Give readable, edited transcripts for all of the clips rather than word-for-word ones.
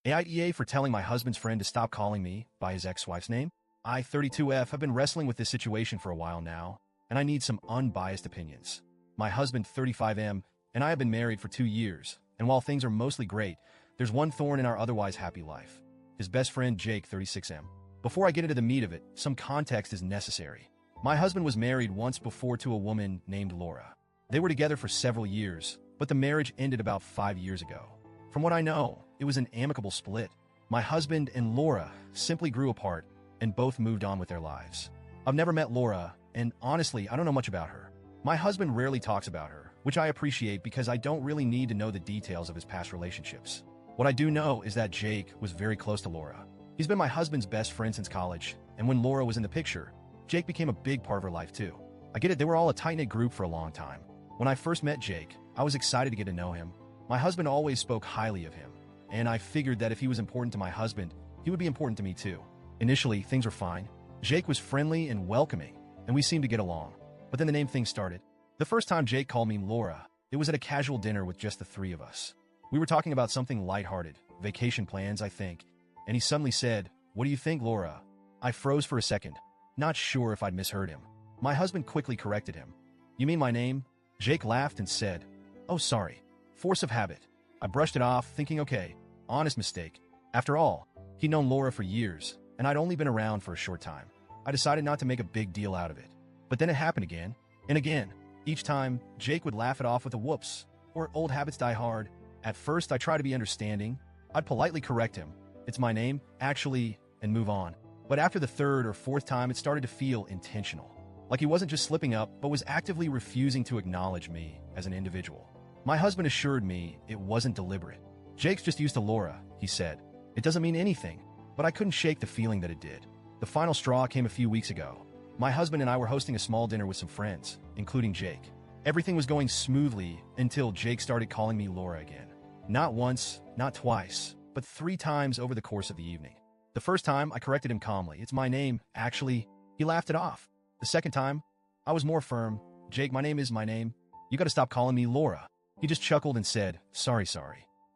AITA for telling my husband's friend to stop calling me by his ex-wife's name. I, 32F, have been wrestling with this situation for a while now, and I need some unbiased opinions. My husband, 35M, and I have been married for 2 years, and while things are mostly great, there's one thorn in our otherwise happy life. His best friend, Jake, 36M. Before I get into the meat of it, some context is necessary. My husband was married once before to a woman named Laura. They were together for several years, but the marriage ended about 5 years ago. From what I know, it was an amicable split. My husband and Laura simply grew apart and both moved on with their lives. I've never met Laura, and honestly, I don't know much about her. My husband rarely talks about her, which I appreciate because I don't really need to know the details of his past relationships. What I do know is that Jake was very close to Laura. He's been my husband's best friend since college, and when Laura was in the picture, Jake became a big part of her life too. I get it, they were all a tight-knit group for a long time. When I first met Jake, I was excited to get to know him. My husband always spoke highly of him, and I figured that if he was important to my husband, he would be important to me too. Initially, things were fine. Jake was friendly and welcoming, and we seemed to get along. But then the name thing started. The first time Jake called me Laura, it was at a casual dinner with just the three of us. We were talking about something lighthearted, vacation plans, I think, and he suddenly said, "What do you think, Laura?" I froze for a second, not sure if I'd misheard him. My husband quickly corrected him. "You mean my name?" Jake laughed and said, "Oh, sorry. Force of habit." I brushed it off, thinking, okay, honest mistake. After all, he'd known Laura for years, and I'd only been around for a short time. I decided not to make a big deal out of it. But then it happened again, and again. Each time, Jake would laugh it off with a whoops, or old habits die hard. At first, I tried to be understanding. I'd politely correct him. "It's my name, actually," and move on. But after the third or fourth time, it started to feel intentional. Like he wasn't just slipping up, but was actively refusing to acknowledge me as an individual. My husband assured me it wasn't deliberate. "Jake's just used to Laura," he said. "It doesn't mean anything," but I couldn't shake the feeling that it did. The final straw came a few weeks ago. My husband and I were hosting a small dinner with some friends, including Jake. Everything was going smoothly until Jake started calling me Laura again. Not once, not twice, but 3 times over the course of the evening. The first time, I corrected him calmly. "It's my name, actually." He laughed it off. The second time, I was more firm. "Jake, my name is my name. You gotta stop calling me Laura." He just chuckled and said, Sorry.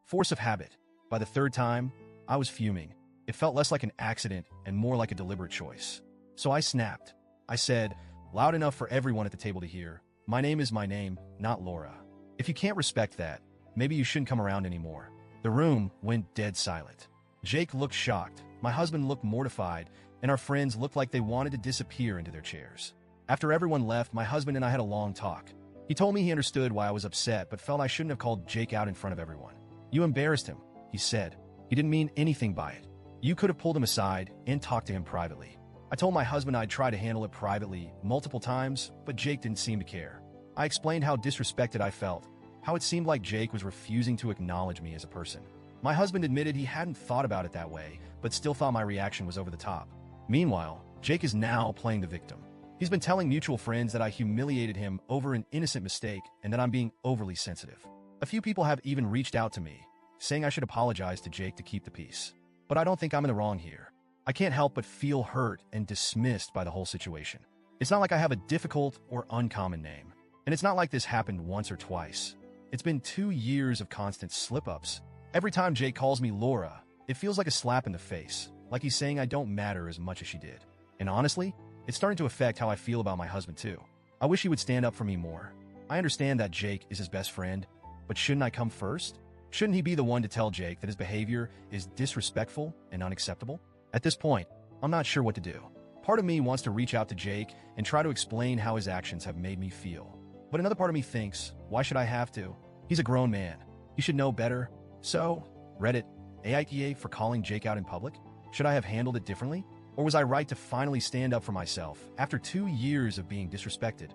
Force of habit. By the third time, I was fuming. It felt less like an accident and more like a deliberate choice. So I snapped. I said, loud enough for everyone at the table to hear, "My name is my name, not Laura. If you can't respect that, maybe you shouldn't come around anymore." The room went dead silent. Jake looked shocked, my husband looked mortified, and our friends looked like they wanted to disappear into their chairs. After everyone left, my husband and I had a long talk. He told me he understood why I was upset, but felt I shouldn't have called Jake out in front of everyone. "You embarrassed him," he said. "He didn't mean anything by it. You could have pulled him aside and talked to him privately." I told my husband I'd try to handle it privately multiple times, but Jake didn't seem to care. I explained how disrespected I felt, how it seemed like Jake was refusing to acknowledge me as a person. My husband admitted he hadn't thought about it that way, but still thought my reaction was over the top. Meanwhile, Jake is now playing the victim. He's been telling mutual friends that I humiliated him over an innocent mistake and that I'm being overly sensitive. A few people have even reached out to me, saying I should apologize to Jake to keep the peace. But I don't think I'm in the wrong here. I can't help but feel hurt and dismissed by the whole situation. It's not like I have a difficult or uncommon name. And it's not like this happened once or twice. It's been 2 years of constant slip-ups. Every time Jake calls me Laura, it feels like a slap in the face, like he's saying I don't matter as much as she did. And honestly, it's starting to affect how I feel about my husband too. I wish he would stand up for me more. I understand that Jake is his best friend, but shouldn't I come first? Shouldn't he be the one to tell Jake that his behavior is disrespectful and unacceptable? At this point, I'm not sure what to do. Part of me wants to reach out to Jake and try to explain how his actions have made me feel. But another part of me thinks, why should I have to? He's a grown man. He should know better. So, Reddit, AITA for calling Jake out in public? Should I have handled it differently? Or was I right to finally stand up for myself after 2 years of being disrespected?